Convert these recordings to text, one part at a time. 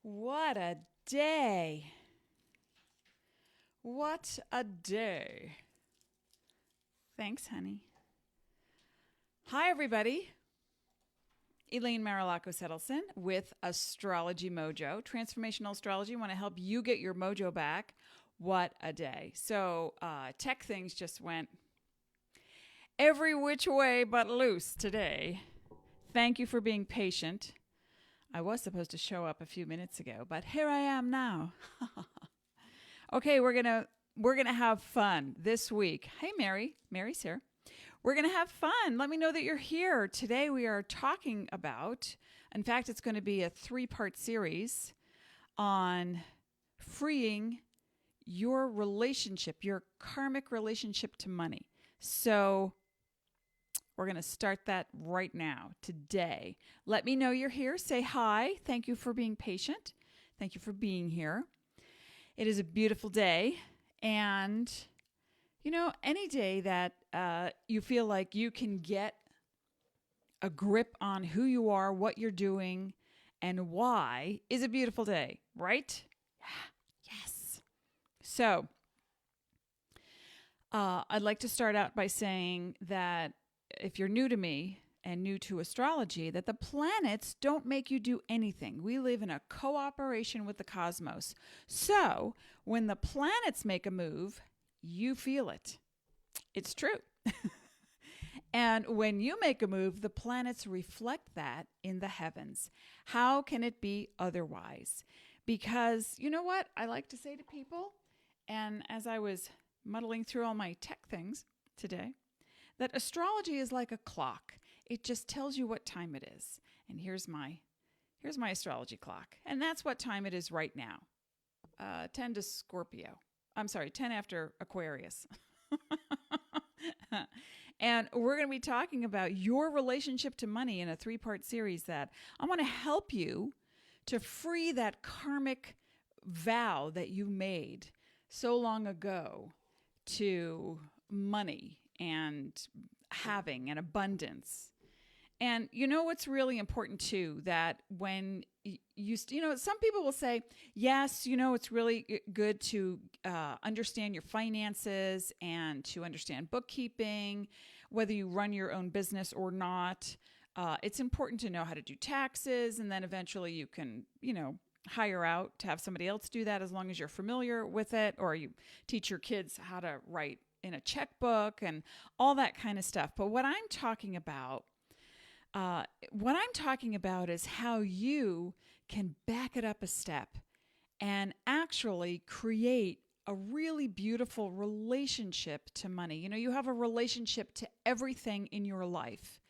What a day. What a day. Thanks, honey. Hi, everybody. Elaine Marolakos Edelson with Astrology Mojo. Transformational astrology. Want to help you get your mojo back. What a day. So tech things just went every which way but loose today. Thank you for being patient. I was supposed to show up a few minutes ago, but here I am now. Okay, we're gonna have fun this week. Hey, Mary. Mary's here. We're gonna have fun. Let me know that you're here. Today we are talking about, in fact, it's going to be a 3-part series on freeing your relationship, your karmic relationship to money. So we're going to start that right now, today. Let me know you're here. Say hi. Thank you for being patient. Thank you for being here. It is a beautiful day. And, you know, any day that you feel like you can get a grip on who you are, what you're doing, and why is a beautiful day, right? Yeah. Yes. So I'd like to start out by saying that if you're new to me and new to astrology, that the planets don't make you do anything. We live in a cooperation with the cosmos. So when the planets make a move, you feel it. It's true. And when you make a move, the planets reflect that in the heavens. How can it be otherwise? Because you know what I like to say to people, and as I was muddling through all my tech things today, that astrology is like a clock. It just tells you what time it is. And here's my astrology clock. And that's what time it is right now. 10 to Scorpio. I'm sorry, 10 after Aquarius. And we're going to be talking about your relationship to money in a 3-part series that I want to help you to free that karmic vow that you made so long ago to money and having and abundance. And you know what's really important too, that when some people will say, yes, it's really good to understand your finances and to understand bookkeeping, whether you run your own business or not. It's important to know how to do taxes, and then eventually you can, hire out to have somebody else do that as long as you're familiar with it, or you teach your kids how to write in a checkbook and all that kind of stuff. But what I'm talking about is how you can back it up a step and actually create a really beautiful relationship to money. You have a relationship to everything in your life,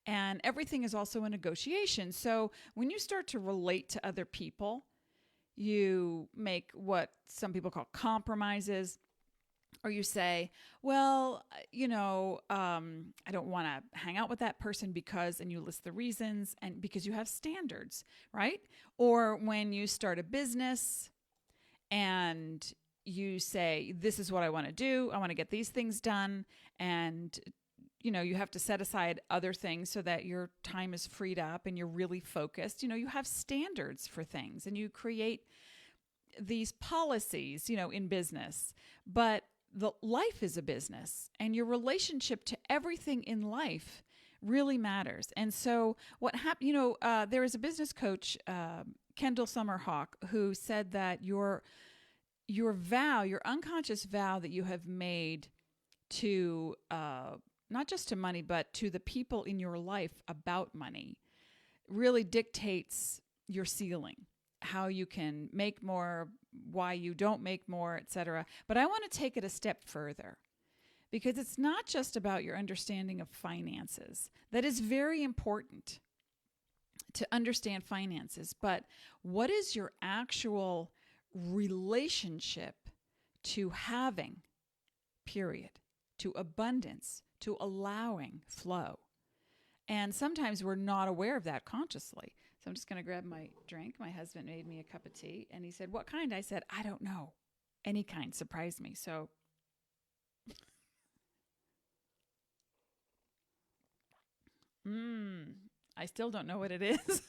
and everything is also a negotiation. So when you start to relate to other people, you make what some people call compromises. Or you say, well, I don't want to hang out with that person because, and you list the reasons, and because you have standards, right? Or when you start a business and you say, this is what I want to do. I want to get these things done. And, you have to set aside other things so that your time is freed up and you're really focused. You have standards for things, and you create these policies, in business. But the life is a business, and your relationship to everything in life really matters. And so what happened, there is a business coach, Kendall Summerhawk, who said that your vow, your unconscious vow that you have made to, not just to money, but to the people in your life about money, really dictates your ceiling, how you can make more, why you don't make more, etc. But I want to take it a step further, because it's not just about your understanding of finances. That is very important to understand finances, but what is your actual relationship to having, period, to abundance, to allowing flow? And sometimes we're not aware of that consciously. So I'm just going to grab my drink. My husband made me a cup of tea, and he said, what kind? I said, I don't know. Any kind surprised me. So I still don't know what it is,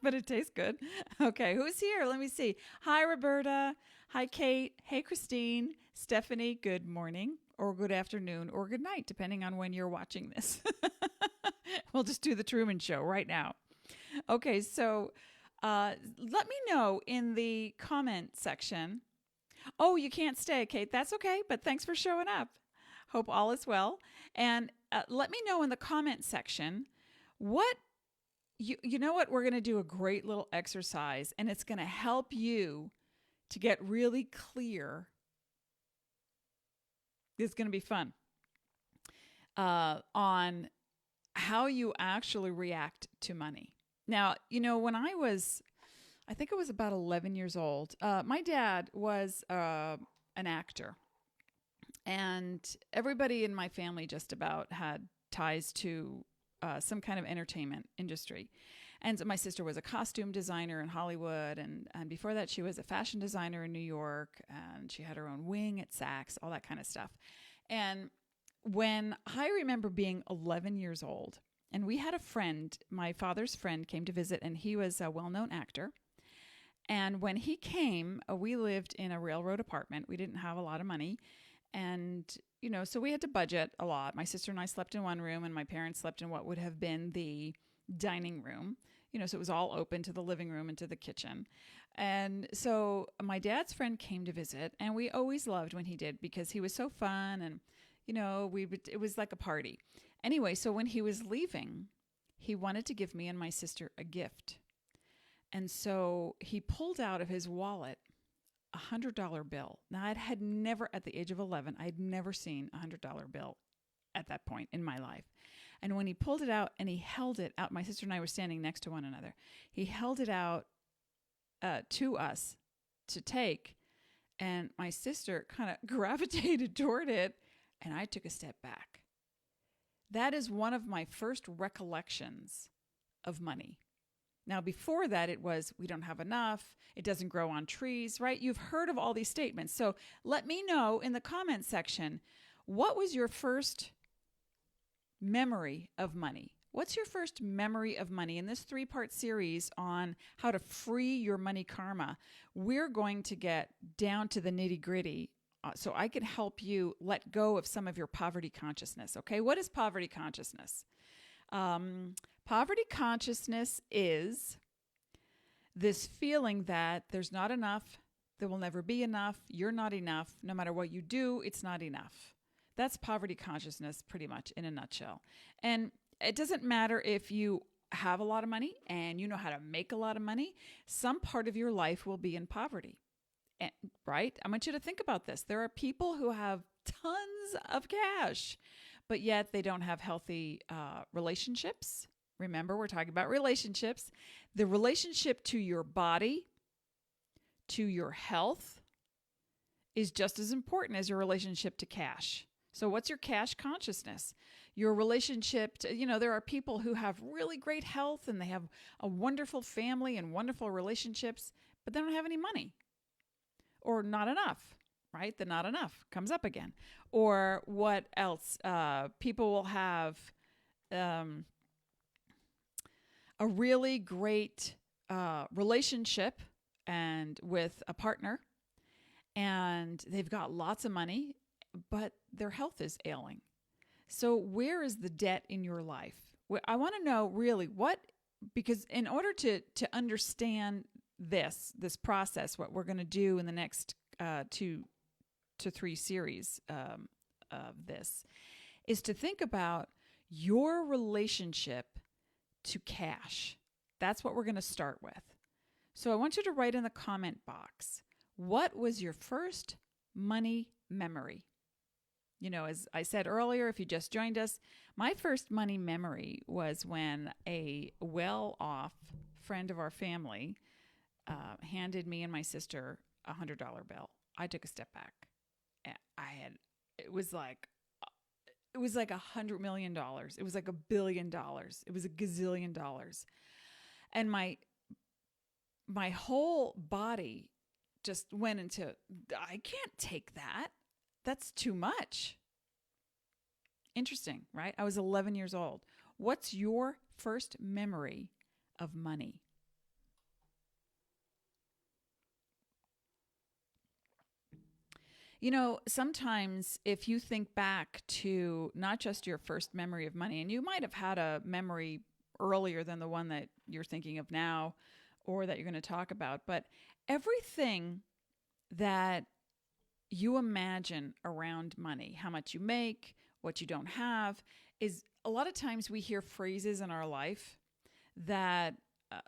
but it tastes good. Okay, who's here? Let me see. Hi, Roberta. Hi, Kate. Hey, Christine. Stephanie, good morning or good afternoon or good night, depending on when you're watching this. We'll just do the Truman Show right now. Okay, so let me know in the comment section. Oh, you can't stay, Kate. That's okay, but thanks for showing up. Hope all is well. And let me know in the comment section what you know what, we're going to do a great little exercise, and it's going to help you to get really clear. It's going to be fun on how you actually react to money. Now, when I think it was about 11 years old, my dad was an actor, and everybody in my family just about had ties to some kind of entertainment industry. And so my sister was a costume designer in Hollywood. And before that, she was a fashion designer in New York. And she had her own wing at Saks, all that kind of stuff. And when I remember being 11 years old, and we had a friend, my father's friend came to visit, and he was a well-known actor. And when he came, we lived in a railroad apartment. We didn't have a lot of money. And, so we had to budget a lot. My sister and I slept in one room, and my parents slept in what would have been the dining room. So it was all open to the living room and to the kitchen. And so my dad's friend came to visit, and we always loved when he did because he was so fun, and, it was like a party. Anyway, so when he was leaving, he wanted to give me and my sister a gift. And so he pulled out of his wallet a $100 bill. Now, I had never, at the age of 11, I had never seen a $100 bill at that point in my life. And when he pulled it out and he held it out, my sister and I were standing next to one another. He held it out to us to take, and my sister kind of gravitated toward it, and I took a step back. That is one of my first recollections of money. Now, before that, it was, we don't have enough. It doesn't grow on trees, right? You've heard of all these statements. So let me know in the comment section, what was your first memory of money? What's your first memory of money? In this 3-part series on how to free your money karma, we're going to get down to the nitty-gritty so I can help you let go of some of your poverty consciousness, okay? What is poverty consciousness? Poverty consciousness is this feeling that there's not enough, there will never be enough, you're not enough, no matter what you do, it's not enough. That's poverty consciousness pretty much in a nutshell. And it doesn't matter if you have a lot of money and you know how to make a lot of money, some part of your life will be in poverty, right? I want you to think about this. There are people who have tons of cash, but yet they don't have healthy relationships. Remember, we're talking about relationships. The relationship to your body, to your health, is just as important as your relationship to cash. So what's your cash consciousness? Your relationship to, there are people who have really great health and they have a wonderful family and wonderful relationships, but they don't have any money or not enough. Right? The not enough comes up again. Or what else? People will have a really great relationship and with a partner, and they've got lots of money, but their health is ailing. So where is the debt in your life? I want to know really because in order to understand this process, what we're going to do in the next 2 to 3 series of this is to think about your relationship to cash. That's what we're going to start with. So I want you to write in the comment box, what was your first money memory? As I said earlier, if you just joined us, my first money memory was when a well-off friend of our family handed me and my sister a $100 bill. I took a step back. It was like $100 million. It was like $1 billion. It was a gazillion dollars. And my whole body just went into, I can't take that. That's too much. Interesting, right? I was 11 years old. What's your first memory of money? You know, sometimes if you think back to not just your first memory of money, and you might have had a memory earlier than the one that you're thinking of now or that you're going to talk about, but everything that you imagine around money, how much you make, what you don't have, is a lot of times we hear phrases in our life that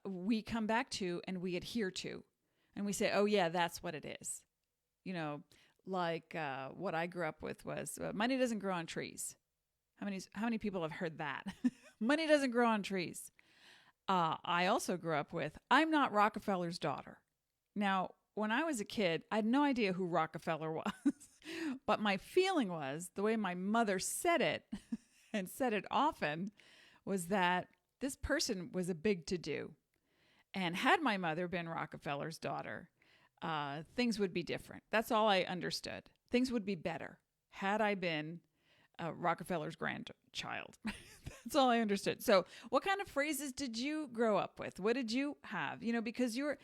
we come back to and we adhere to. And we say, oh, yeah, that's what it is. You know, like what I grew up with was money doesn't grow on trees. How many people have heard that? Money doesn't grow on trees. I also grew up with, I'm not Rockefeller's daughter. Now, when I was a kid, I had no idea who Rockefeller was. But my feeling was, the way my mother said it, and said it often, was that this person was a big to-do. And had my mother been Rockefeller's daughter, things would be different. That's all I understood. Things would be better had I been Rockefeller's grandchild. That's all I understood. So what kind of phrases did you grow up with? What did you have? You know, because your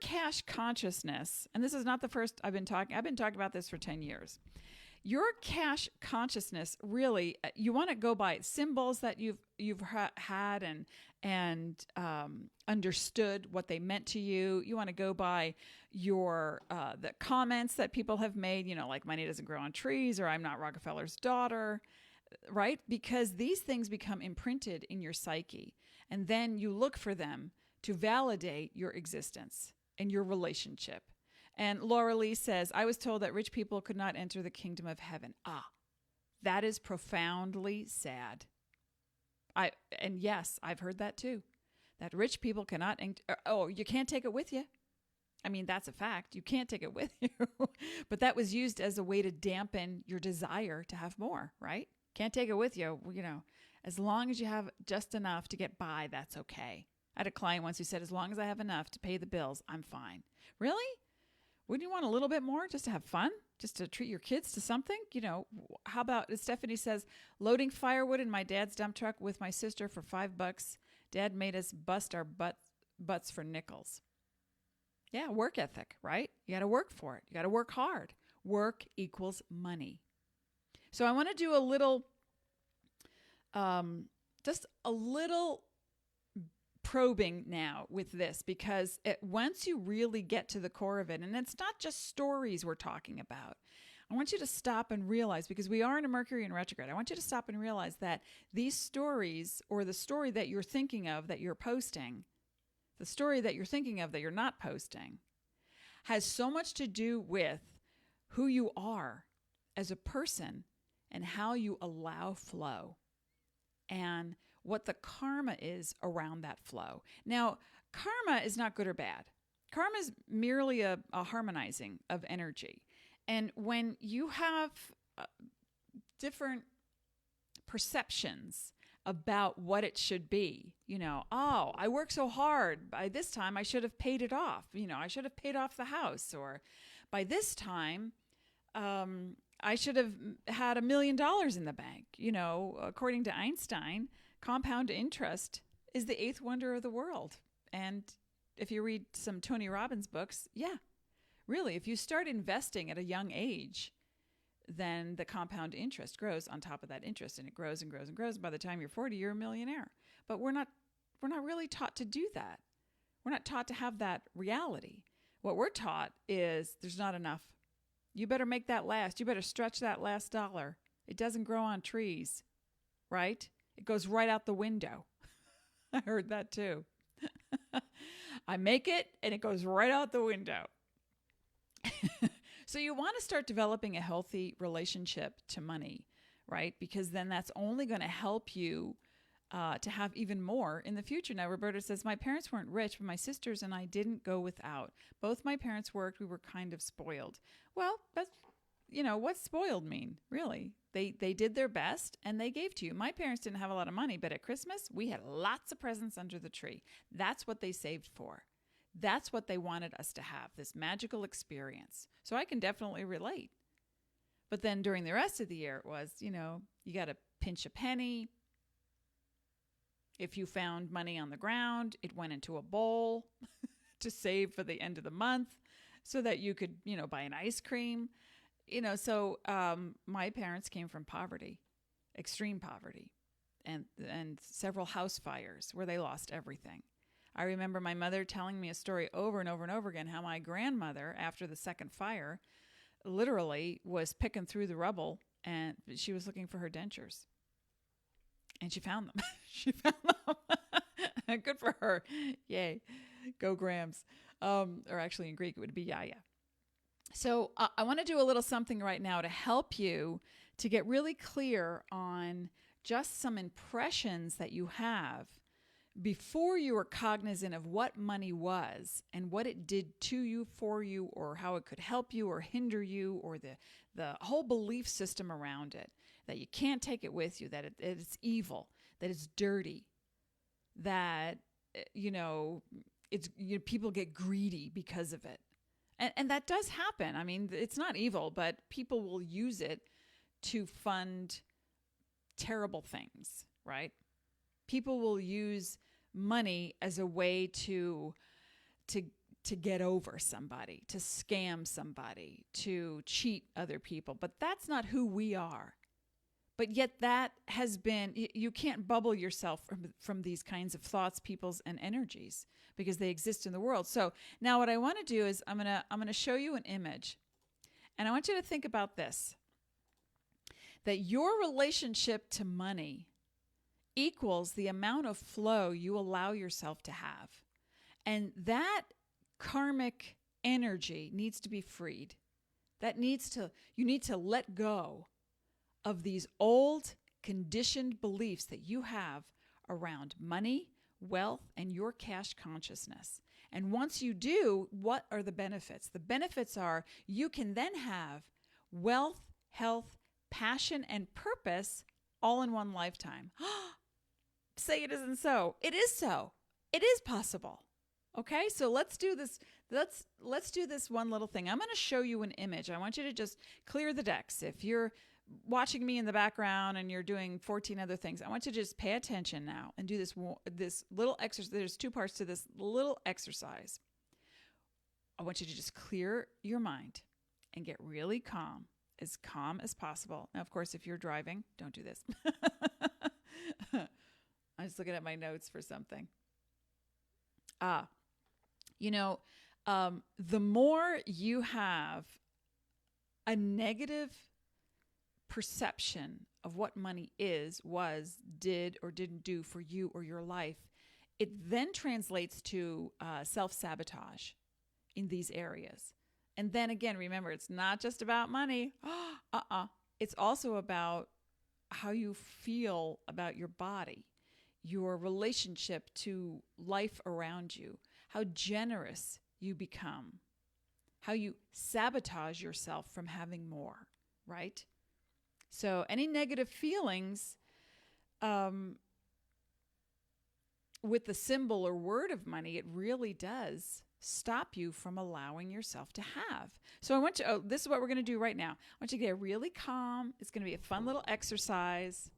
cash consciousness, and this is not the first I've been talking about this for 10 years. Your cash consciousness, really, you want to go by symbols that you've had and understood what they meant to you. You want to go by your the comments that people have made, you know, like money doesn't grow on trees, or I'm not Rockefeller's daughter, right? Because these things become imprinted in your psyche, and then you look for them to validate your existence and your relationship. And Laura Lee says, I was told that rich people could not enter the kingdom of heaven. That is profoundly sad. And yes, I've heard that too. That rich people cannot, you can't take it with you. I mean, that's a fact. You can't take it with you. But that was used as a way to dampen your desire to have more, right? Can't take it with you. You know, as long as you have just enough to get by, that's okay. I had a client once who said, as long as I have enough to pay the bills, I'm fine. Really? Wouldn't you want a little bit more just to have fun? Just to treat your kids to something? You know, how about, Stephanie says, loading firewood in my dad's dump truck with my sister for $5. Dad made us bust our butts for nickels. Yeah, work ethic, right? You got to work for it. You got to work hard. Work equals money. So I want to do a little, just a little probing now with this, because once you really get to the core of it, and it's not just stories we're talking about, I want you to stop and realize, because we are in a Mercury in retrograde, I want you to stop and realize that these stories, or the story that you're thinking of that you're posting, the story that you're thinking of that you're not posting, has so much to do with who you are as a person and how you allow flow, and what the karma is around that flow. Now, karma is not good or bad. Karma is merely a harmonizing of energy. And when you have different perceptions about what it should be, you know, oh, I work so hard. By this time, I should have paid it off. You know, I should have paid off the house. Or by this time, I should have had $1 million in the bank. You know, according to Einstein, compound interest is the eighth wonder of the world. And if you read some Tony Robbins books, yeah, really, if you start investing at a young age, then the compound interest grows on top of that interest, and it grows and grows and grows. By the time you're 40, you're a millionaire. But we're not really taught to do that. We're not taught to have that reality. What we're taught is there's not enough. You better make that last. You better stretch that last dollar. It doesn't grow on trees, right? It goes right out the window. I heard that too. I make it and it goes right out the window. So you want to start developing a healthy relationship to money, right? Because then that's only going to help you to have even more in the future. Now, Roberta says, my parents weren't rich, but my sisters and I didn't go without. Both my parents worked. We were kind of spoiled. Well, that's, you know, what's spoiled mean, really? They did their best and they gave to you. My parents didn't have a lot of money, but at Christmas, we had lots of presents under the tree. That's what they saved for. That's what they wanted us to have, this magical experience. So I can definitely relate. But then during the rest of the year, it was, you know, you got to pinch a penny. If you found money on the ground, it went into a bowl to save for the end of the month so that you could, buy an ice cream. So my parents came from poverty, extreme poverty, and several house fires where they lost everything. I remember my mother telling me a story over and over and over again how my grandmother, after the second fire, literally was picking through the rubble and she was looking for her dentures. And she found them. She found them. Good for her. Yay. Go Grams. Or actually in Greek, it would be Yaya. So I want to do a little something right now to help you to get really clear on just some impressions that you have before you were cognizant of what money was and what it did to you, for you, or how it could help you or hinder you, or the whole belief system around it, that you can't take it with you, that it's evil, that it's dirty, that, people get greedy because of it. And that does happen. I mean, it's not evil, but people will use it to fund terrible things, right? People will use money as a way to get over somebody, to scam somebody, to cheat other people. But that's not who we are. But yet that has been, you can't bubble yourself from these kinds of thoughts, peoples, and energies because they exist in the world. So now what I want to do is I'm going to show you an image. And I want you to think about this, that your relationship to money equals the amount of flow you allow yourself to have. And that karmic energy needs to be freed. You need to let go of these old conditioned beliefs that you have around money, wealth, and your cash consciousness. And once you do, what are the benefits? The benefits are you can then have wealth, health, passion, and purpose all in one lifetime. Say it isn't so. It is so. It is possible. Okay, so let's do this. Let's do this one little thing. I'm going to show you an image. I want you to just clear the decks. If you're watching me in the background and you're doing 14 other things, I want you to just pay attention now and do this little exercise. There's two parts to this little exercise. I want you to just clear your mind and get really calm as possible. Now, of course, if you're driving, don't do this. I'm just looking at my notes for something. The more you have a negative perception of what money is, was, did, or didn't do for you or your life, it then translates to self-sabotage in these areas. And then again, remember, it's not just about money. It's also about how you feel about your body, your relationship to life around you, how generous you become, how you sabotage yourself from having more, right? So any negative feelings with the symbol or word of money, it really does stop you from allowing yourself to have. So I want you, this is what we're going to do right now. I want you to get really calm. It's going to be a fun little exercise.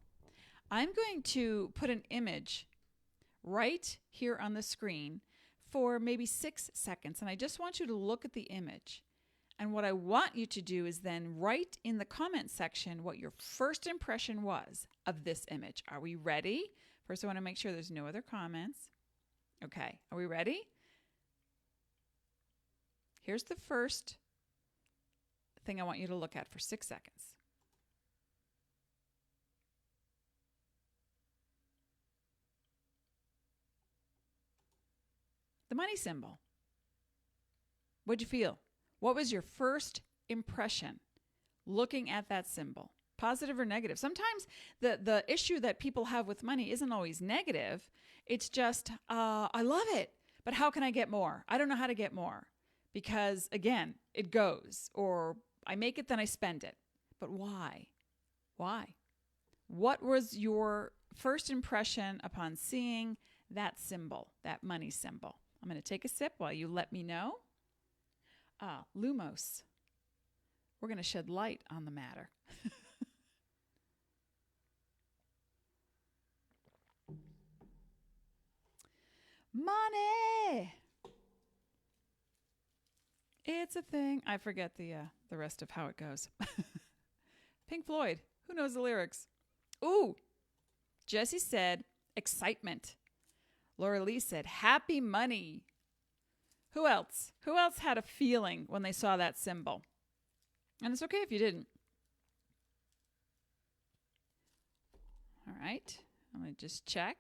I'm going to put an image right here on the screen for maybe 6 seconds. And I just want you to look at the image. And what I want you to do is then write in the comment section what your first impression was of this image. Are we ready? First, I want to make sure there's no other comments. Okay, are we ready? Here's the first thing I want you to look at for 6 seconds. The money symbol. What'd you feel? What was your first impression looking at that symbol? Positive or negative? Sometimes the issue that people have with money isn't always negative. It's just, I love it, but how can I get more? I don't know how to get more because, again, it goes. Or I make it, then I spend it. But why? Why? What was your first impression upon seeing that symbol, that money symbol? I'm going to take a sip while you let me know. Lumos. We're going to shed light on the matter. Money. It's a thing. I forget the rest of how it goes. Pink Floyd. Who knows the lyrics? Ooh. Jesse said excitement. Laura Lee said happy money. Who else? Who else had a feeling when they saw that symbol? And it's okay if you didn't. All right. I'm going to just check.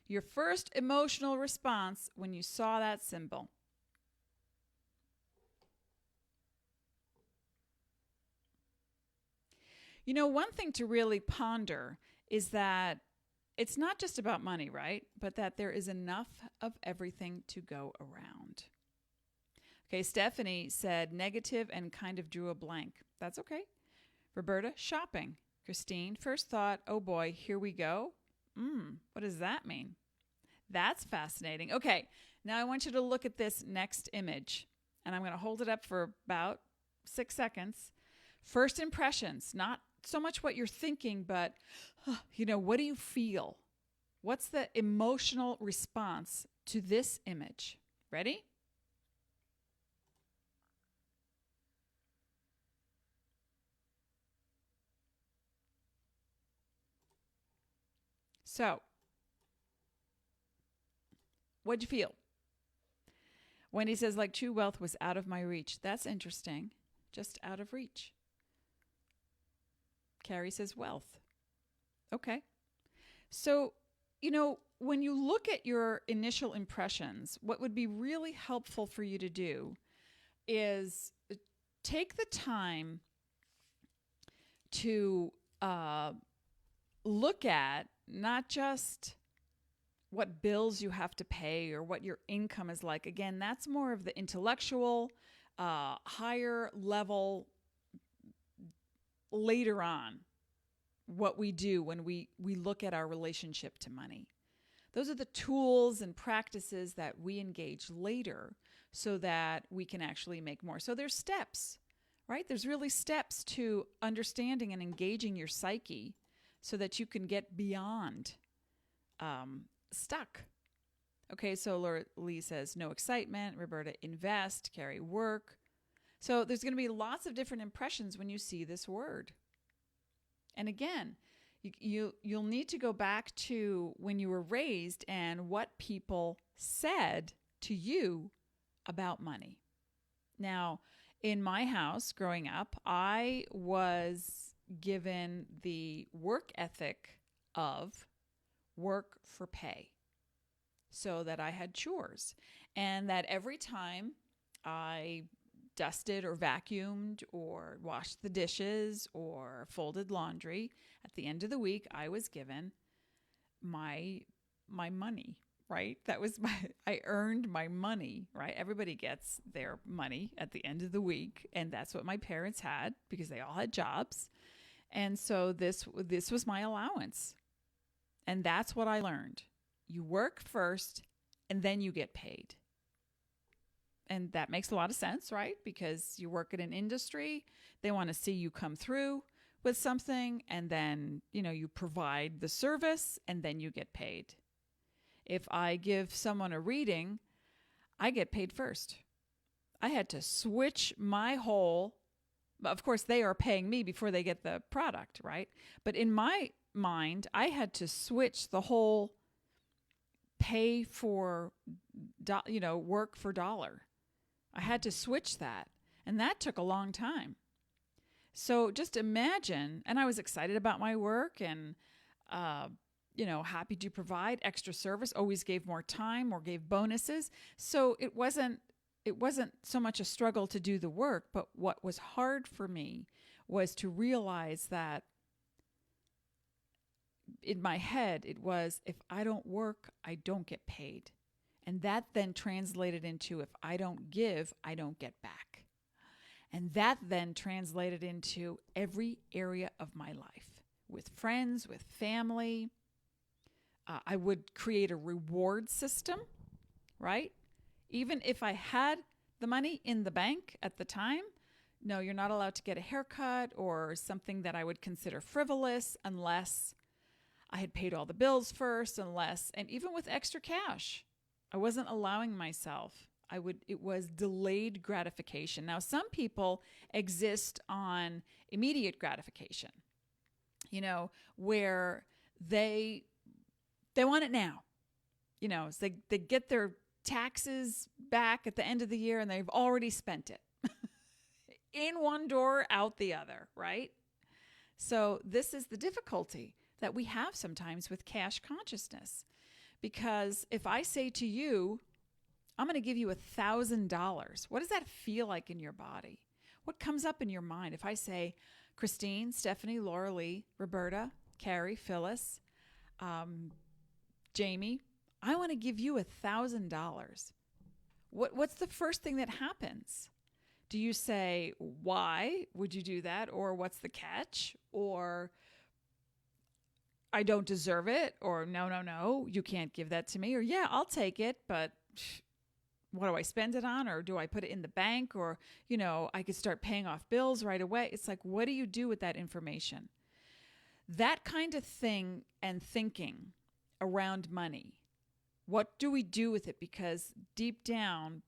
Your first emotional response when you saw that symbol. You know, one thing to really ponder is that it's not just about money, right? But that there is enough of everything to go around. Okay, Stephanie said negative and kind of drew a blank. That's okay. Roberta, shopping. Christine, first thought, oh boy, here we go. What does that mean? That's fascinating. Okay, now I want you to look at this next image. And I'm going to hold it up for about 6 seconds. First impressions, not so much what you're thinking, but, what do you feel? What's the emotional response to this image? Ready? So, what'd you feel? Wendy says, like true wealth was out of my reach. That's interesting. Just out of reach. Carrie says wealth. Okay. So, when you look at your initial impressions, what would be really helpful for you to do is take the time to look at not just what bills you have to pay or what your income is like. Again, that's more of the intellectual, higher level later on, what we do when we look at our relationship to money. Those are the tools and practices that we engage later so that we can actually make more. So there's steps, right? There's really steps to understanding and engaging your psyche so that you can get beyond stuck. Okay, so Laura Lee says no excitement. Roberta, invest. Carrie, work. So there's going to be lots of different impressions when you see this word. And again, you'll need to go back to when you were raised and what people said to you about money. Now, in my house growing up, I was given the work ethic of work for pay, so that I had chores, and that every time I dusted or vacuumed or washed the dishes or folded laundry, at the end of the week, I was given my money, right? I earned my money, right? Everybody gets their money at the end of the week, and that's what my parents had because they all had jobs. And so this was my allowance. And that's what I learned. You work first and then you get paid. And that makes a lot of sense, right? Because you work in an industry, they want to see you come through with something, and then, you provide the service and then you get paid. If I give someone a reading, I get paid first. I had to switch my whole, of course, they are paying me before they get the product, right? But in my mind, I had to switch the whole pay for, work for dollar. I had to switch that. And that took a long time. So just imagine, and I was excited about my work and, happy to provide extra service, always gave more time or gave bonuses. So it wasn't so much a struggle to do the work, but what was hard for me was to realize that in my head, it was, if I don't work, I don't get paid. And that then translated into, if I don't give, I don't get back. And that then translated into every area of my life, with friends, with family. I would create a reward system, right? Even if I had the money in the bank at the time, no, you're not allowed to get a haircut or something that I would consider frivolous unless I had paid all the bills first and even with extra cash, I wasn't allowing myself. It was delayed gratification. Now, some people exist on immediate gratification, where they want it now. It's like they get their taxes back at the end of the year and they've already spent it. In one door, out the other, right? So this is the difficulty that we have sometimes with cash consciousness. Because if I say to you, I'm going to give you $1,000, what does that feel like in your body? What comes up in your mind? If I say, Christine, Stephanie, Laura Lee, Roberta, Carrie, Phyllis, Jamie, I want to give you $1,000. What's the first thing that happens? Do you say, why would you do that? Or what's the catch? Or I don't deserve it? Or no, you can't give that to me. Or yeah, I'll take it, but what do I spend it on? Or do I put it in the bank? Or, I could start paying off bills right away. It's like, what do you do with that information? That kind of thing and thinking around money, what do we do with it? Because deep down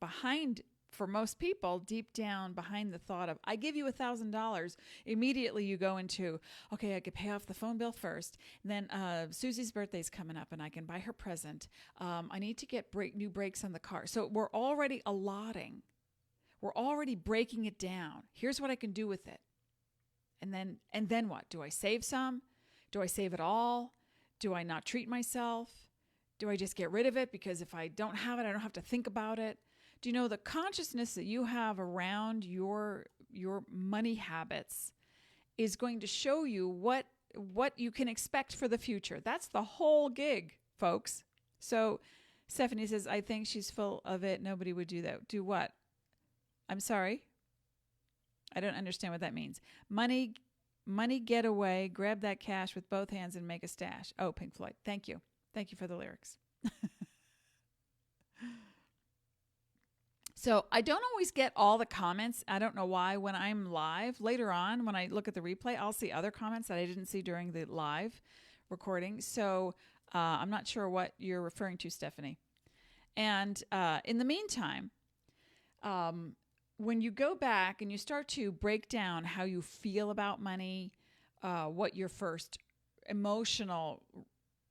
for most people, deep down behind the thought of, I give you $1,000, immediately you go into, okay, I could pay off the phone bill first. And then Susie's birthday's coming up and I can buy her present. I need to get new brakes on the car. So we're already allotting. We're already breaking it down. Here's what I can do with it. And then what? Do I save some? Do I save it all? Do I not treat myself? Do I just get rid of it? Because if I don't have it, I don't have to think about it. Do you know the consciousness that you have around your money habits is going to show you what you can expect for the future? That's the whole gig, folks. So Stephanie says, I think she's full of it. Nobody would do that. Do what? I'm sorry. I don't understand what that means. Money getaway, grab that cash with both hands and make a stash. Oh, Pink Floyd. Thank you. Thank you for the lyrics. So I don't always get all the comments. I don't know why. When I'm live, later on, when I look at the replay, I'll see other comments that I didn't see during the live recording. So I'm not sure what you're referring to, Stephanie. And in the meantime, when you go back and you start to break down how you feel about money, what your first emotional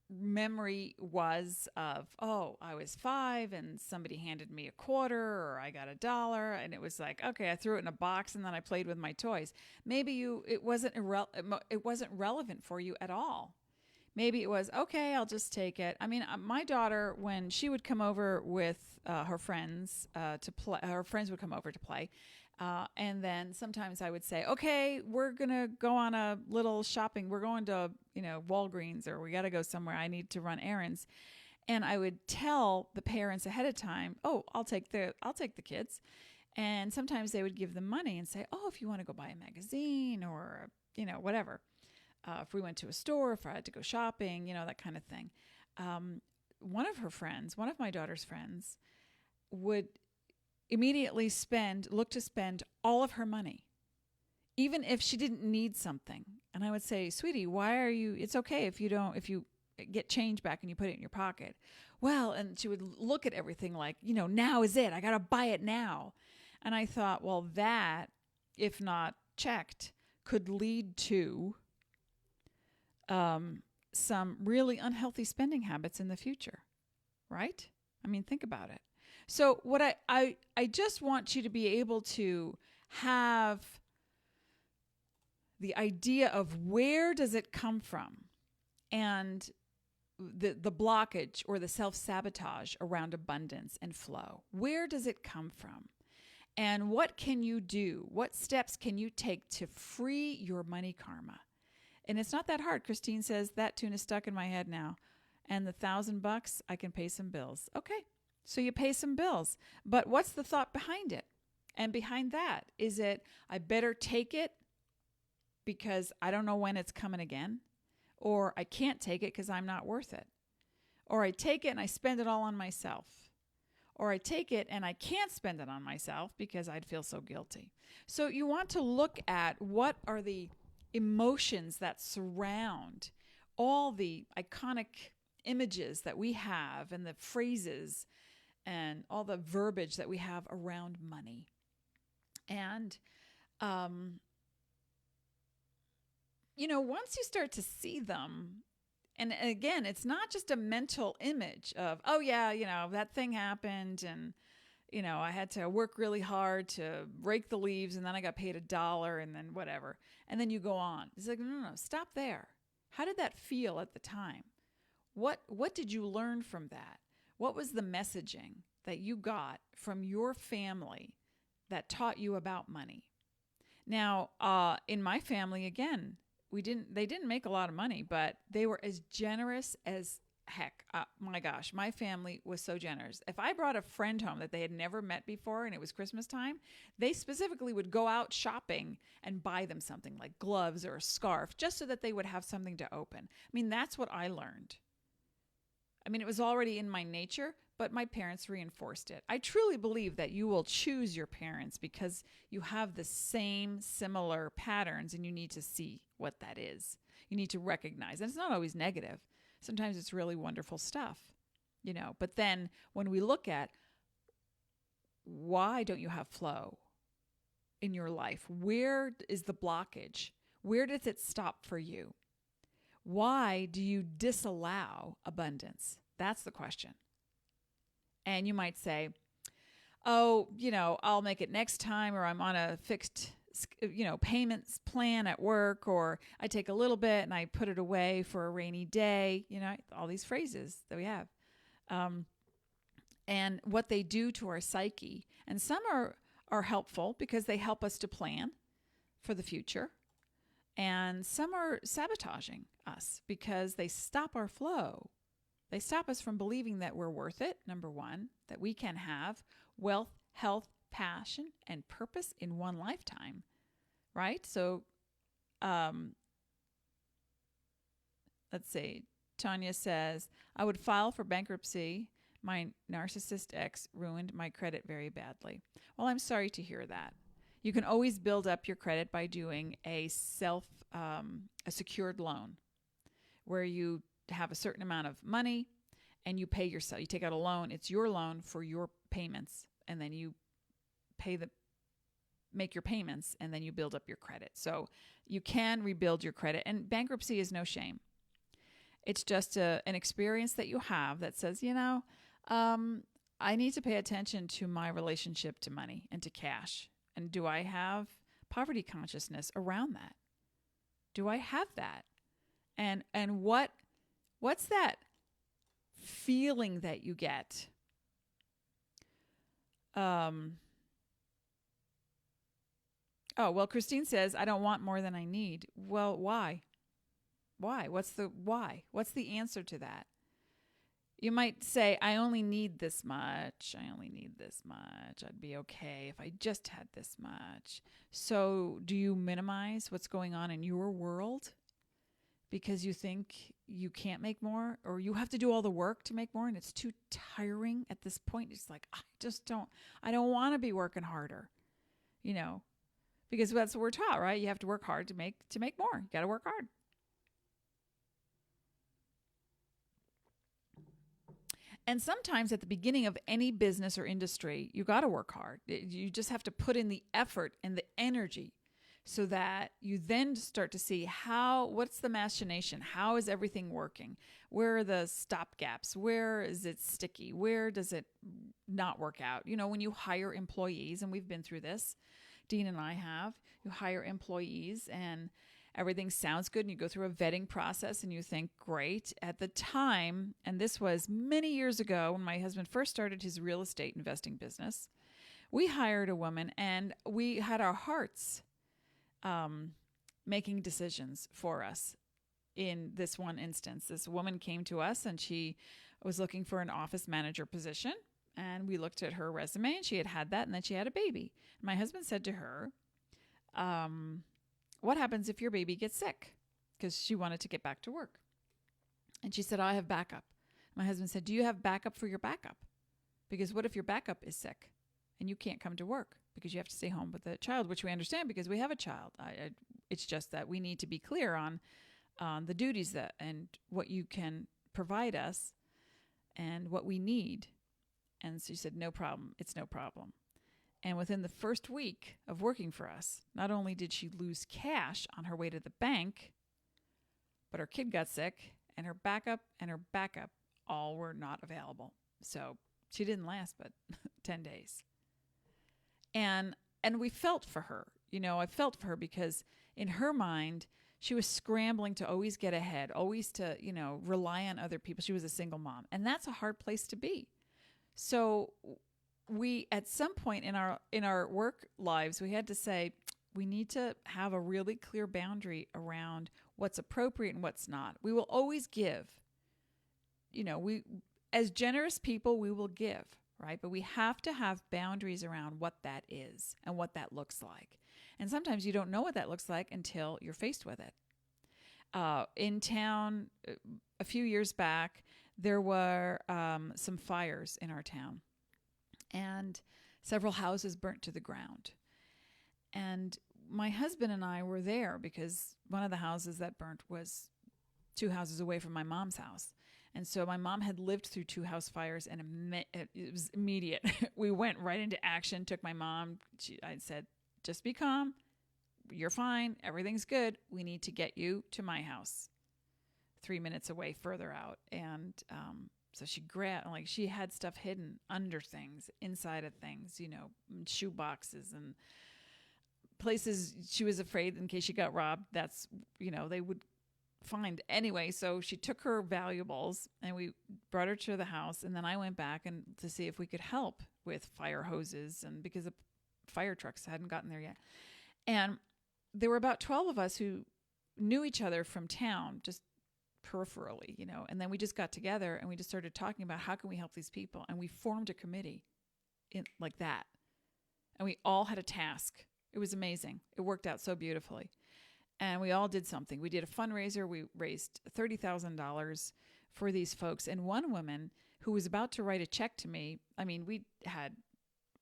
memory was of, I was 5 and somebody handed me a quarter or I got $1 and it was like, okay, I threw it in a box and then I played with my toys. Maybe it wasn't relevant for you at all. Maybe it was, okay, I'll just take it. I mean, my daughter, when she would come over with her friends to play, her friends would come over to play. And then sometimes I would say, okay, we're going to go on a little shopping. We're going to, Walgreens, or we got to go somewhere. I need to run errands. And I would tell the parents ahead of time, I'll take the kids. And sometimes they would give them money and say, if you want to go buy a magazine or, whatever. If we went to a store, if I had to go shopping, that kind of thing. One of my daughter's friends would immediately look to spend all of her money, even if she didn't need something. And I would say, sweetie, it's okay if you get change back and you put it in your pocket. Well, and she would look at everything like, now is it, I got to buy it now. And I thought, well, that, if not checked, could lead to some really unhealthy spending habits in the future, right? I mean, think about it. So what I just want you to be able to have the idea of where does it come from, and the blockage or the self-sabotage around abundance and flow. Where does it come from? And what can you do? What steps can you take to free your money karma? And it's not that hard. Christine says, that tune is stuck in my head now. And the $1,000, I can pay some bills. Okay, so you pay some bills. But what's the thought behind it? And behind that, is it, I better take it because I don't know when it's coming again? Or I can't take it because I'm not worth it? Or I take it and I spend it all on myself? Or I take it and I can't spend it on myself because I'd feel so guilty. So you want to look at what are the emotions that surround all the iconic images that we have and the phrases and all the verbiage that we have around money. And, once you start to see them, and again, it's not just a mental image of, oh yeah, that thing happened and, I had to work really hard to rake the leaves and then I got paid $1 and then whatever. And then you go on. It's like, no, stop there. How did that feel at the time? What did you learn from that? What was the messaging that you got from your family that taught you about money? Now, in my family, again, they didn't make a lot of money, but they were as generous as heck. My gosh, my family was so generous. If I brought a friend home that they had never met before and it was Christmas time, they specifically would go out shopping and buy them something like gloves or a scarf just so that they would have something to open. I mean, that's what I learned. I mean, it was already in my nature, but my parents reinforced it. I truly believe that you will choose your parents because you have the same similar patterns and you need to see what that is. You need to recognize. And it's not always negative. Sometimes it's really wonderful stuff, But then when we look at why don't you have flow in your life? Where is the blockage? Where does it stop for you? Why do you disallow abundance? That's the question. And you might say, oh, I'll make it next time, or I'm on a fixed, payments plan at work, or I take a little bit and I put it away for a rainy day, all these phrases that we have. And what they do to our psyche. And some are helpful because they help us to plan for the future. And some are sabotaging us because they stop our flow. They stop us from believing that we're worth it, number one, that we can have wealth, health, passion, and purpose in one lifetime, right? So, let's see. Tanya says, I would file for bankruptcy. My narcissist ex ruined my credit very badly. Well, I'm sorry to hear that. You can always build up your credit by doing a secured loan where you have a certain amount of money and you pay yourself. You take out a loan. It's your loan for your payments. And then you make your payments and then you build up your credit. So you can rebuild your credit, and bankruptcy is no shame. It's just an experience that you have that says, I need to pay attention to my relationship to money and to cash. And do I have poverty consciousness around that? Do I have that? And what's that feeling that you get? Christine says, I don't want more than I need. Well, why? Why? What's the why? What's the answer to that? You might say, I only need this much. I only need this much. I'd be okay if I just had this much. So do you minimize what's going on in your world because you think you can't make more, or you have to do all the work to make more and it's too tiring at this point? It's like, I don't want to be working harder, because that's what we're taught, right? You have to work hard to make more. You got to work hard. And sometimes at the beginning of any business or industry, you got to work hard. You just have to put in the effort and the energy so that you then start to see what's the machination? How is everything working? Where are the stop gaps? Where is it sticky? Where does it not work out? When you hire employees, and we've been through this, Dean and I have, you hire employees and everything sounds good and you go through a vetting process and you think, great. At the time, and this was many years ago when my husband first started his real estate investing business, we hired a woman and we had our hearts making decisions for us. In this one instance, this woman came to us and she was looking for an office manager position. And we looked at her resume and she had that, and then she had a baby. My husband said to her, what happens if your baby gets sick? Because she wanted to get back to work. And she said, I have backup. My husband said, do you have backup for your backup? Because what if your backup is sick and you can't come to work because you have to stay home with the child, which we understand because we have a child. It's just that we need to be clear on the duties that and what you can provide us and what we need. And she said, no problem. It's no problem. And within the first week of working for us, not only did she lose cash on her way to the bank, but her kid got sick and her backup all were not available. So she didn't last but 10 days. And we felt for her. I felt for her because in her mind, she was scrambling to always get ahead, always to, rely on other people. She was a single mom. And that's a hard place to be. So we, at some point in our work lives, we had to say, we need to have a really clear boundary around what's appropriate and what's not. We will always give. We, as generous people, we will give, right? But we have to have boundaries around what that is and what that looks like. And sometimes you don't know what that looks like until you're faced with it. In town, a few years back, there were some fires in our town, and several houses burnt to the ground. And my husband and I were there because one of the houses that burnt was 2 houses away from my mom's house. And so my mom had lived through 2 house fires, and it was immediate. We went right into action, took my mom. I said, just be calm. You're fine. Everything's good. We need to get you to my house 3 minutes away further out. And so she had stuff hidden under things, inside of things, shoe boxes and places she was afraid in case she got robbed. That's, they would find anyway. So she took her valuables and we brought her to the house. And then I went back and to see if we could help with fire hoses, and because the fire trucks hadn't gotten there yet. And there were about 12 of us who knew each other from town, just peripherally, and then we just got together and we just started talking about how can we help these people. And we formed a committee like that. And we all had a task. It was amazing. It worked out so beautifully. And we all did something. We did a fundraiser. We raised $30,000 for these folks. And one woman who was about to write a check to me,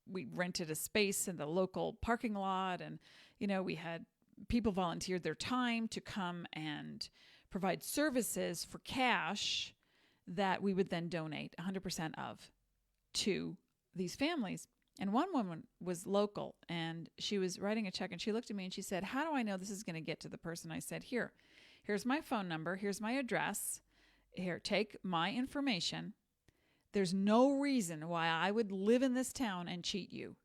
we rented a space in the local parking lot, and, we had people volunteered their time to come and provide services for cash that we would then donate 100% of to these families. And one woman was local, and she was writing a check, and she looked at me and she said, how do I know this is going to get to the person? I said, here's my phone number. Here's my address. Here, take my information. There's no reason why I would live in this town and cheat you.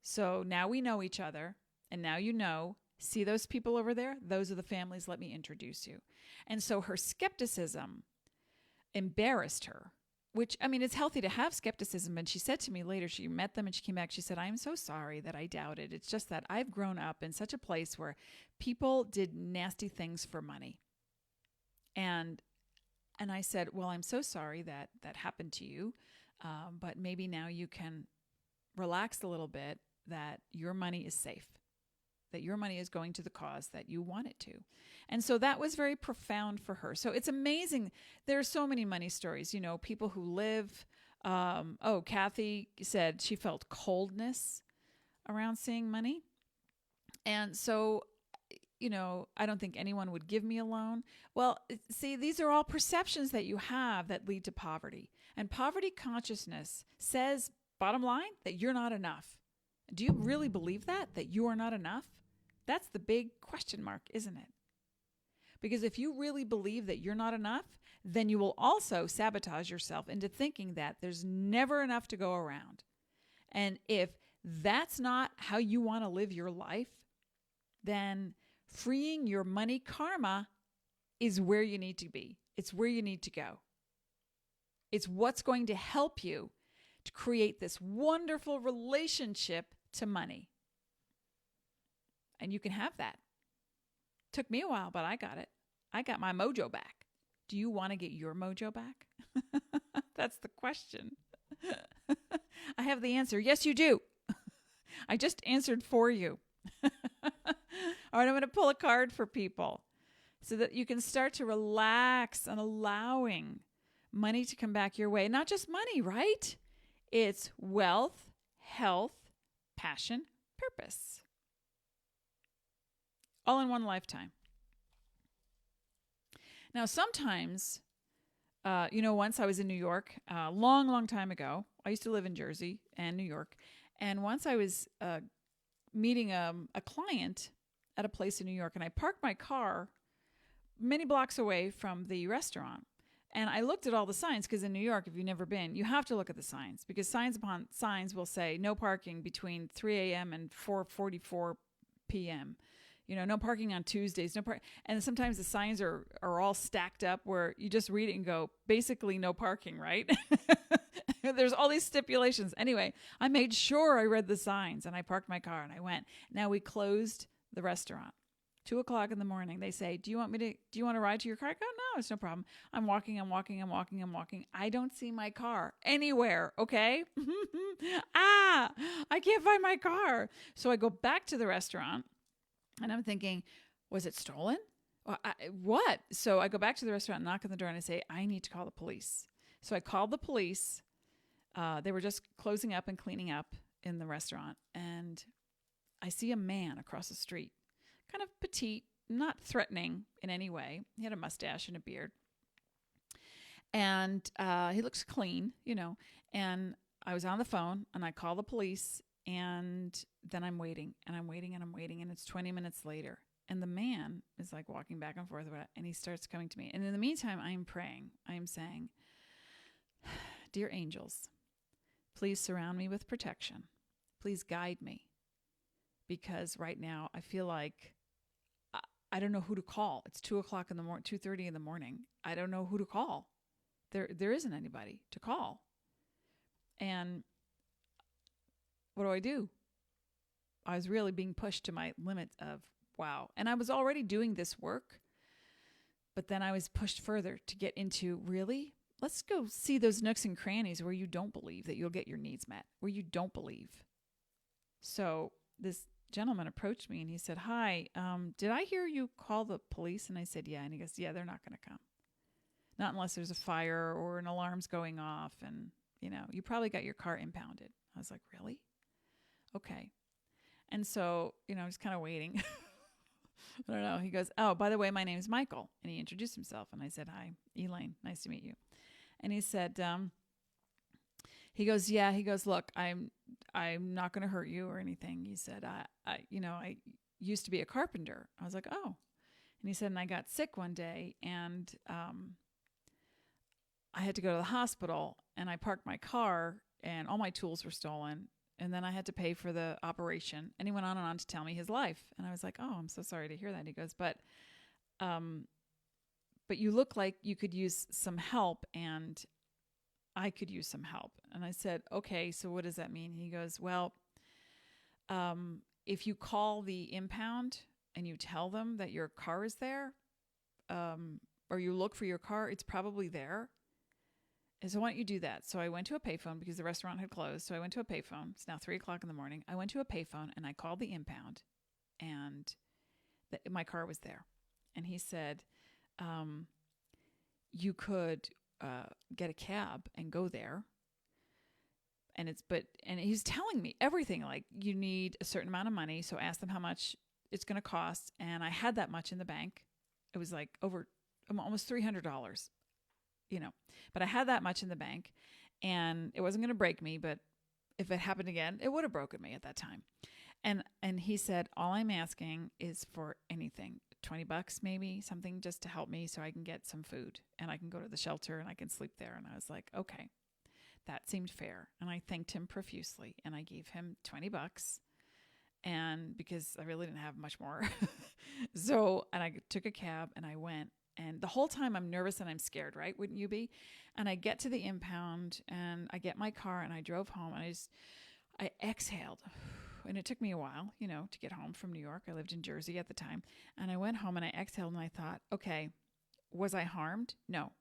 So now we know each other, and now see those people over there? Those are the families. Let me introduce you. And so her skepticism embarrassed her, which, it's healthy to have skepticism. And she said to me later, she met them and she came back. She said, I'm so sorry that I doubted. It's just that I've grown up in such a place where people did nasty things for money. And I said, well, I'm so sorry that happened to you. But maybe now you can relax a little bit, that your money is safe, that your money is going to the cause that you want it to. And so that was very profound for her. So it's amazing. There are so many money stories, people who live. Kathy said she felt coldness around seeing money. And so, I don't think anyone would give me a loan. Well, see, these are all perceptions that you have that lead to poverty. And poverty consciousness says, bottom line, that you're not enough. Do you really believe that you are not enough? That's the big question mark, isn't it? Because if you really believe that you're not enough, then you will also sabotage yourself into thinking that there's never enough to go around. And if that's not how you want to live your life, then freeing your money karma is where you need to be. It's where you need to go. It's what's going to help you to create this wonderful relationship to money. And you can have that. Took me a while, but I got it. I got my mojo back. Do you want to get your mojo back? That's the question. I have the answer. Yes, you do. I just answered for you. All right, I'm going to pull a card for people so that you can start to relax on allowing money to come back your way. Not just money, right? It's wealth, health, passion, purpose. All in one lifetime. Now, sometimes, once I was in New York, a long, long time ago. I used to live in Jersey and New York. And once I was meeting a client at a place in New York, and I parked my car many blocks away from the restaurant. And I looked at all the signs, because in New York, if you've never been, you have to look at the signs, because signs upon signs will say no parking between 3 a.m. and 4:44 p.m. No parking on Tuesdays, and sometimes the signs are all stacked up where you just read it and go, basically no parking, right? There's all these stipulations. Anyway, I made sure I read the signs, and I parked my car and I went. Now we closed the restaurant. 2:00 in the morning. They say, do you want to ride to your car? I go, no, it's no problem. I'm walking. I don't see my car anywhere. Okay. I can't find my car. So I go back to the restaurant and I'm thinking, was it stolen? What? So I go back to the restaurant, knock on the door, and I say, I need to call the police. So I called the police. They were just closing up and cleaning up in the restaurant. And I see a man across the street, kind of petite, not threatening in any way. He had a mustache and a beard. And he looks clean, And I was on the phone and I called the police, and then I'm waiting and I'm waiting and I'm waiting. And it's 20 minutes later. And the man is like walking back and forth, and he starts coming to me. And in the meantime, I'm praying. I'm saying, dear angels, please surround me with protection. Please guide me. Because right now I feel like I don't know who to call. It's 2:00 in the morning, 2:30 in the morning. I don't know who to call. There isn't anybody to call. And what do I do? I was really being pushed to my limit of wow. And I was already doing this work, but then I was pushed further to get into, really? Let's go see those nooks and crannies where you don't believe that you'll get your needs met, where you don't believe. So this gentleman approached me and he said, hi, did I hear you call the police? And I said, yeah. And he goes, yeah, they're not going to come. Not unless there's a fire or an alarm's going off. And, you probably got your car impounded. I was like, really? Okay. And so, just kind of waiting. I don't know. He goes, oh, by the way, my name's Michael. And he introduced himself. And I said, hi, Elaine. Nice to meet you. And he said, he goes, yeah. He goes, look, I'm not going to hurt you or anything. He said, I used to be a carpenter. I was like, oh. And he said, and I got sick one day, and I had to go to the hospital, and I parked my car, and all my tools were stolen. And then I had to pay for the operation. And he went on and on to tell me his life. And I was like, oh, I'm so sorry to hear that. He goes, but you look like you could use some help, and I could use some help. And I said, okay, so what does that mean? He goes, well, if you call the impound and you tell them that your car is there, or you look for your car, it's probably there. And so why don't you do that? So I went to a payphone because the restaurant had closed. So I went to a payphone. It's now 3:00 in the morning. I went to a payphone and I called the impound, and my car was there. And he said, you could get a cab and go there. And he's telling me everything, like you need a certain amount of money. So ask them how much it's going to cost. And I had that much in the bank. It was like over almost $300, but I had that much in the bank, and it wasn't going to break me. But if it happened again, it would have broken me at that time. And he said, all I'm asking is for anything, $20 maybe, something just to help me so I can get some food and I can go to the shelter and I can sleep there. And I was like, okay, that seemed fair. And I thanked him profusely, and I gave him $20, and because I really didn't have much more. And I took a cab and I went, and the whole time I'm nervous and I'm scared, right? Wouldn't you be? And I get to the impound and I get my car and I drove home, and I exhaled. And it took me a while, to get home from New York. I lived in Jersey at the time. And I went home and I exhaled and I thought, okay, was I harmed? No.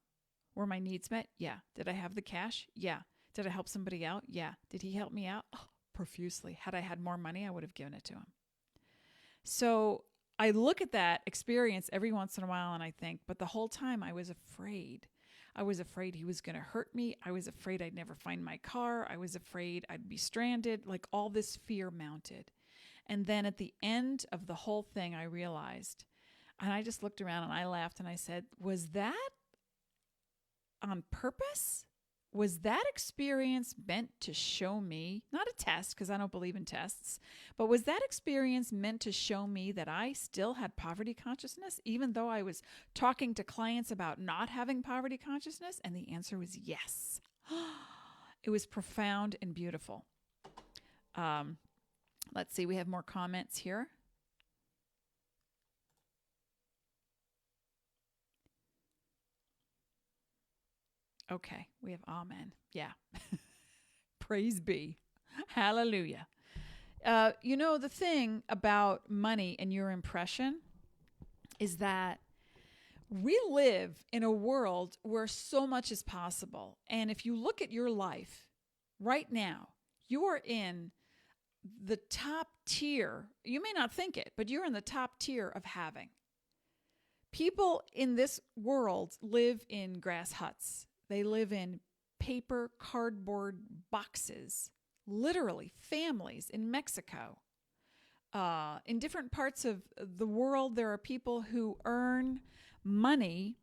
Were my needs met? Yeah. Did I have the cash? Yeah. Did I help somebody out? Yeah. Did he help me out? Oh, profusely. Had I had more money, I would have given it to him. So I look at that experience every once in a while and I think, but the whole time I was afraid. I was afraid he was going to hurt me. I was afraid I'd never find my car. I was afraid I'd be stranded. Like all this fear mounted. And then at the end of the whole thing, I realized And I just looked around and I laughed and I said, was that on purpose? Was that experience meant to show me, not a test, because I don't believe in tests, but was that experience meant to show me that I still had poverty consciousness, even though I was talking to clients about not having poverty consciousness? And the answer was yes. It was profound and beautiful. Let's see, we have more comments here. Okay, we have amen. Yeah. Praise be. Hallelujah. The thing about money and your impression is that we live in a world where so much is possible. And if you look at your life right now, you are in the top tier. You may not think it, but you're in the top tier of having. People in this world live in grass huts. They live in paper, cardboard boxes, literally families in Mexico. In different parts of the world, there are people who earn money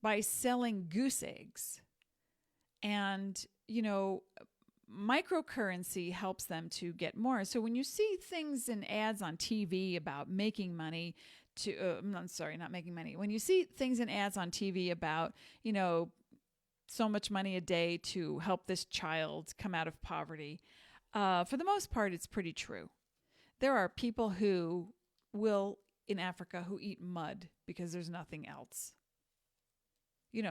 by selling goose eggs. And, microcurrency helps them to get more. So when you see things in ads on TV about making money not making money. When you see things in ads on TV about, so much money a day to help this child come out of poverty, for the most part, it's pretty true. There are people in Africa who eat mud because there's nothing else.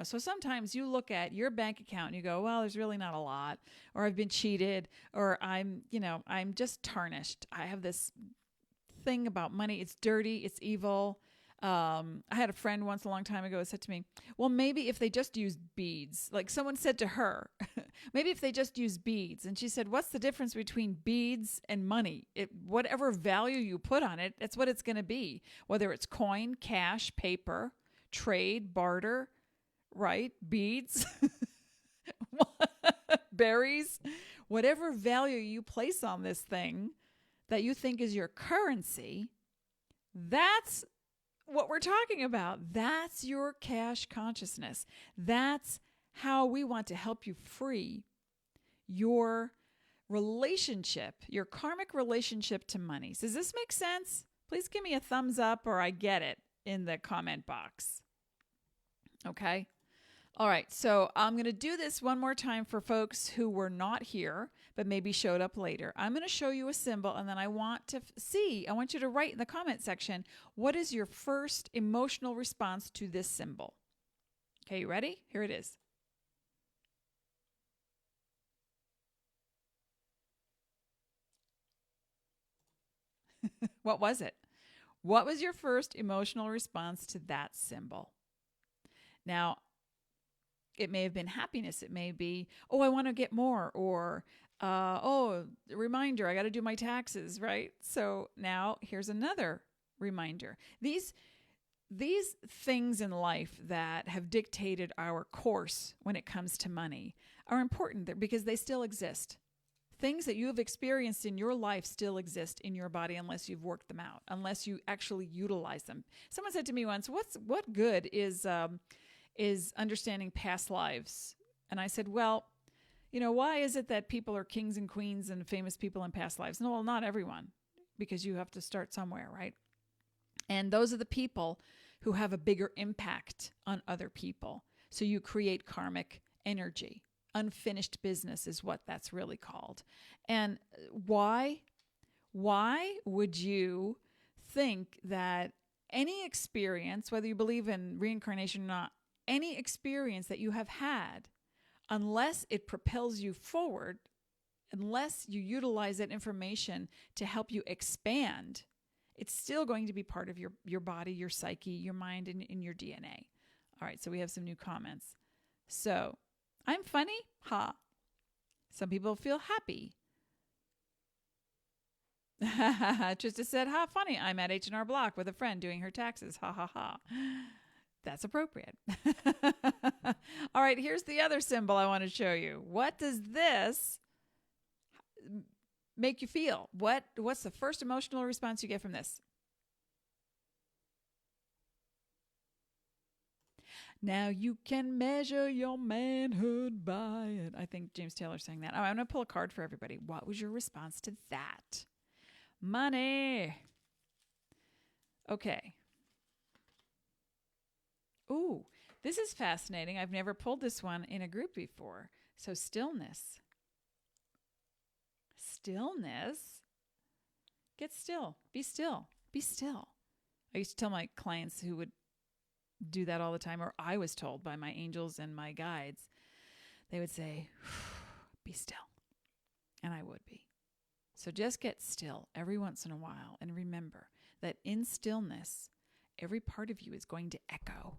So sometimes you look at your bank account and you go, well, there's really not a lot, or I've been cheated, or I'm just tarnished. I have this thing about money. It's dirty. It's evil. I had a friend once a long time ago who said to me, well, maybe if they just use beads, like someone said to her, maybe if they just use beads. And she said, what's the difference between beads and money? Whatever value you put on it, that's what it's going to be. Whether it's coin, cash, paper, trade, barter, right? Beads, berries, whatever value you place on this thing that you think is your currency, that's what we're talking about. That's your cash consciousness. That's how we want to help you free your relationship, your karmic relationship to money. Does this make sense? Please give me a thumbs up or I get it in the comment box. Okay. All right. So I'm going to do this one more time for folks who were not here, but maybe showed up later. I'm going to show you a symbol and then I want you to write in the comment section, what is your first emotional response to this symbol? Okay. You ready? Here it is. What was it? What was your first emotional response to that symbol? Now, it may have been happiness. It may be, oh, I want to get more, or, reminder, I got to do my taxes, right? So now here's another reminder. These things in life that have dictated our course when it comes to money are important because they still exist. Things that you have experienced in your life still exist in your body unless you've worked them out, unless you actually utilize them. Someone said to me once, what good is understanding past lives? And I said, well, why is it that people are kings and queens and famous people in past lives? No, well, not everyone, because you have to start somewhere, right? And those are the people who have a bigger impact on other people. So you create karmic energy. Unfinished business is what that's really called. And why would you think that any experience, whether you believe in reincarnation or not, any experience that you have had, unless it propels you forward, unless you utilize that information to help you expand, it's still going to be part of your body, your psyche, your mind, and in your DNA. All right, so we have some new comments. So, I'm funny? Ha. Some people feel happy. Trista said, ha, funny. I'm at H&R Block with a friend doing her taxes. Ha, ha, ha. That's appropriate. All right, here's the other symbol I want to show you. What does this make you feel? What's the first emotional response you get from this? Now you can measure your manhood by it. I think James Taylor sang that. Oh, I'm going to pull a card for everybody. What was your response to that? Money. Okay. Ooh, this is fascinating. I've never pulled this one in a group before. So stillness. Stillness. Get still. Be still. Be still. I used to tell my clients who would do that all the time, or I was told by my angels and my guides, they would say, be still. And I would be. So just get still every once in a while and remember that in stillness, every part of you is going to echo.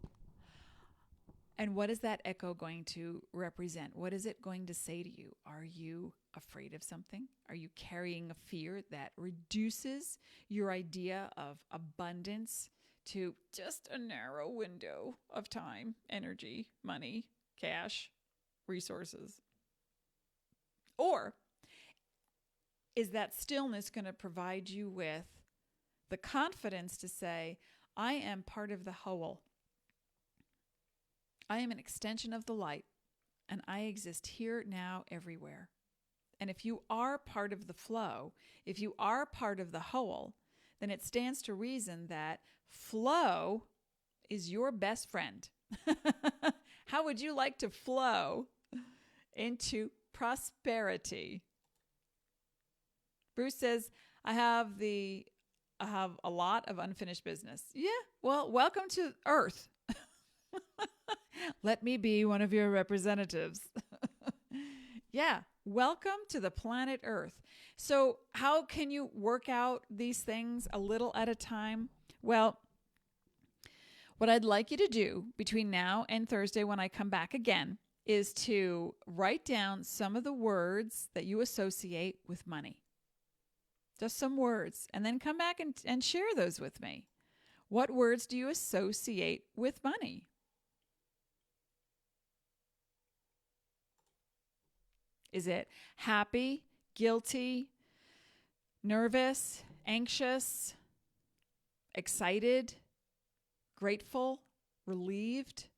And what is that echo going to represent? What is it going to say to you? Are you afraid of something? Are you carrying a fear that reduces your idea of abundance to just a narrow window of time, energy, money, cash, resources? Or is that stillness going to provide you with the confidence to say, I am part of the whole. I am an extension of the light, and I exist here, now, everywhere. And if you are part of the flow, if you are part of the whole, then it stands to reason that flow is your best friend. How would you like to flow into prosperity? Bruce says, I have a lot of unfinished business. Yeah, well, welcome to Earth. Let me be one of your representatives. Yeah, welcome to the planet Earth. So how can you work out these things a little at a time? Well, what I'd like you to do between now and Thursday when I come back again is to write down some of the words that you associate with money. Just some words, and then come back and share those with me. What words do you associate with money? Is it happy, guilty, nervous, anxious, excited, grateful, relieved?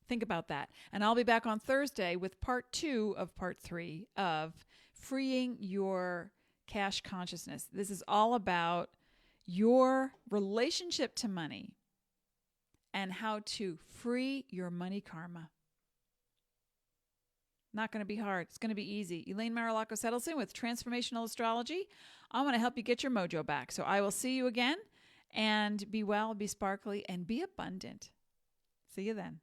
Think about that. And I'll be back on Thursday with part 2 of part 3 of freeing your cash consciousness. This is all about your relationship to money and how to free your money karma. Not going to be hard. It's going to be easy. Elaine Marolakos Edelson with Transformational Astrology. I want to help you get your mojo back. So I will see you again, and be well, be sparkly, and be abundant. See you then.